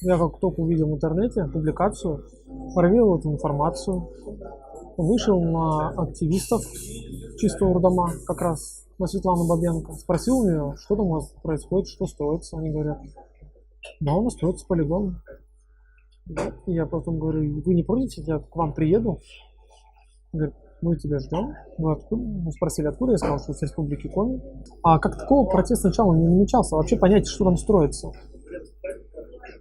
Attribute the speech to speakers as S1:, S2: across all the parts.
S1: Я как только увидел в интернете публикацию, проверил эту информацию, вышел на активистов чистого роддома, как раз на Светлану Бабенко, спросил у нее, что там у вас происходит, что строится. Они говорят, да, у нас строится полигон. Да. И я потом говорю, вы не против, я к вам приеду? Говорит, мы тебя ждем. Мы откуда? Мы спросили, откуда, я сказал, что с Республики Коми. А как такого протеста сначала не намечался, вообще понять, что там строится.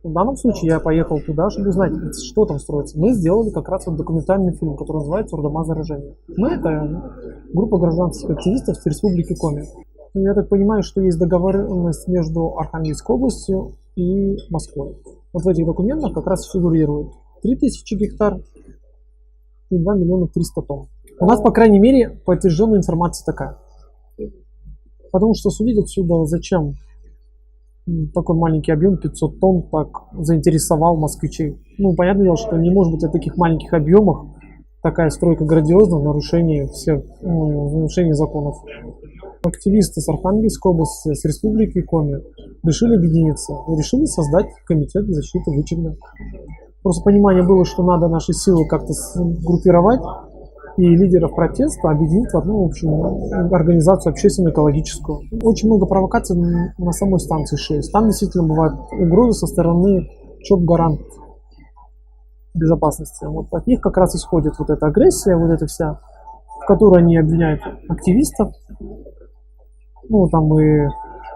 S1: В данном случае я поехал туда, чтобы узнать, что там строится. Мы сделали как раз вот документальный фильм, который называется «Роддома заражения». Мы — это группа гражданских активистов с Республики Коми. Я так понимаю, что есть договоренность между Архангельской областью и Москвой. Вот в этих документах как раз фигурирует 3000 гектар и 2 миллиона 300 тонн. У нас, по крайней мере, подтвержденная информация такая. Потому что судить отсюда, зачем такой маленький объем, 500 тонн, так заинтересовал москвичей. Ну, понятное дело, что не может быть о таких маленьких объемах такая стройка грандиозная в нарушении всех, в нарушении законов. Активисты с Архангельской области, с Республики Коми решили объединиться и решили создать комитет защиты Вычегда. Просто понимание было, что надо наши силы как-то группировать и лидеров протеста объединить в одну общую организацию общественно-экологическую. Очень много провокаций на самой станции 6. Там действительно бывают угрозы со стороны ЧОП-гарант безопасности. Вот от них как раз исходит вот эта агрессия, вот эта вся, в которой они обвиняют активистов. Ну, там и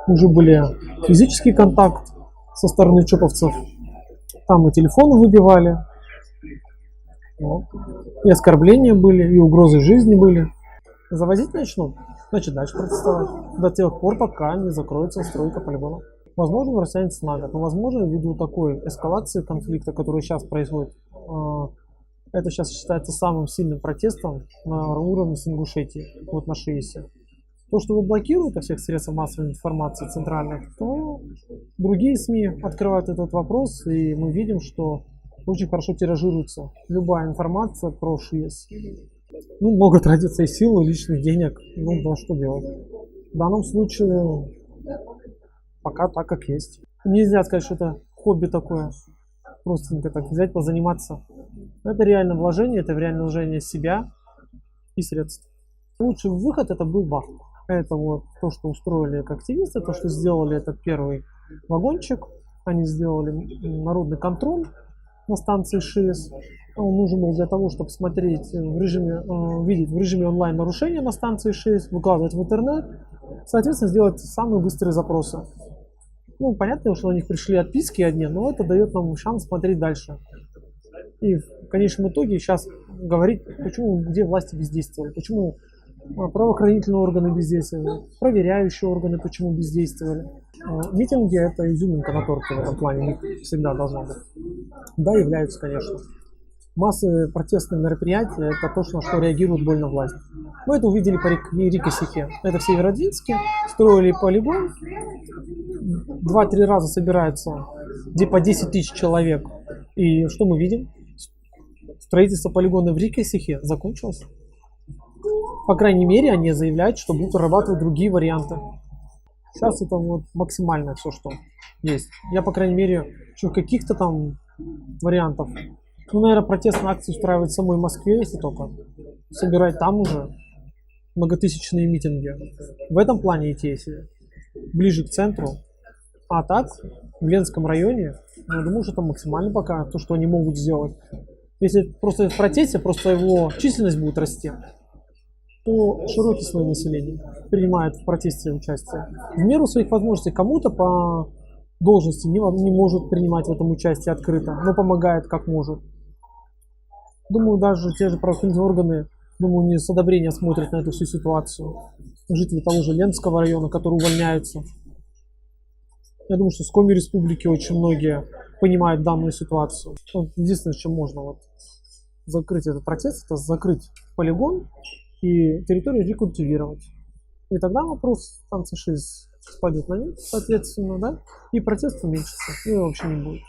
S1: уже были физический контакт со стороны ЧОПовцев. Там и телефоны выбивали. Вот. И оскорбления были, и угрозы жизни были. Завозить начнут, значит дальше протестовать. До тех пор, пока не закроется стройка полигона. Возможно, растянется на год, но возможно, ввиду такой эскалации конфликта, который сейчас происходит, это сейчас считается самым сильным протестом на уровне с Ингушетии, вот на ШИЭСе. То, что его блокируют от всех средств массовой информации центральных, то другие СМИ открывают этот вопрос, и мы видим, что очень хорошо тиражируется любая информация про ШИЭС. Ну, много тратится и сил, и личных денег. Ну, да, что делать. В данном случае пока так, как есть. Нельзя сказать, что это хобби такое. Просто так взять, позаниматься. Это реальное вложение, это реальное вложение себя и средств. Лучший выход это был БАХ. Это вот то, что устроили как активисты, то, что сделали этот первый вагончик. Они сделали народный контроль на станции ШИЭС. Он нужен был для того, чтобы смотреть в режиме, видеть в режиме онлайн нарушения на станции ШИЭС, выкладывать в интернет, соответственно, сделать самые быстрые запросы. Ну, понятно, что на них пришли отписки одни, но это дает нам шанс смотреть дальше. И в конечном итоге сейчас говорить, почему, где власти бездействовали, почему правоохранительные органы бездействовали, проверяющие органы почему бездействовали. Митинги — это изюминка на торте в этом плане, всегда должна быть. Да, являются, конечно. Массовые протестные мероприятия — это то, на что реагирует больно власть. Мы это увидели по реке Сихе. Это в Северодвинске. Строили полигон. 2-3 раза собирается где по 10 тысяч человек. И что мы видим? Строительство полигона в реке Сихе закончилось. По крайней мере, они заявляют, что будут разрабатывать другие варианты. Сейчас это вот максимально все, что есть. Я, по крайней мере, еще каких-то там вариантов. Ну, наверное, протестные акции устраивать в самой Москве, если только. Собирать там уже многотысячные митинги. В этом плане идти, если ближе к центру. А так, в Ленском районе, я думаю, что это максимально пока то, что они могут сделать. Если просто в протесте, просто его численность будет расти, то широкий слой населения принимает в протесте участие. В меру своих возможностей кому-то по должности не может принимать в этом участие открыто, но помогает как может. Думаю, даже те же правоохранительные органы, думаю, не с одобрения смотрят на эту всю ситуацию. Жители того же Ленского района, которые увольняются. Я думаю, что с Коми Республики очень многие понимают данную ситуацию. Единственное, чем можно вот закрыть этот процесс, это закрыть полигон и территорию рекультивировать. И тогда вопрос станции ШИЭС спадет на нет, соответственно, да, и протест уменьшится, и вообще не будет.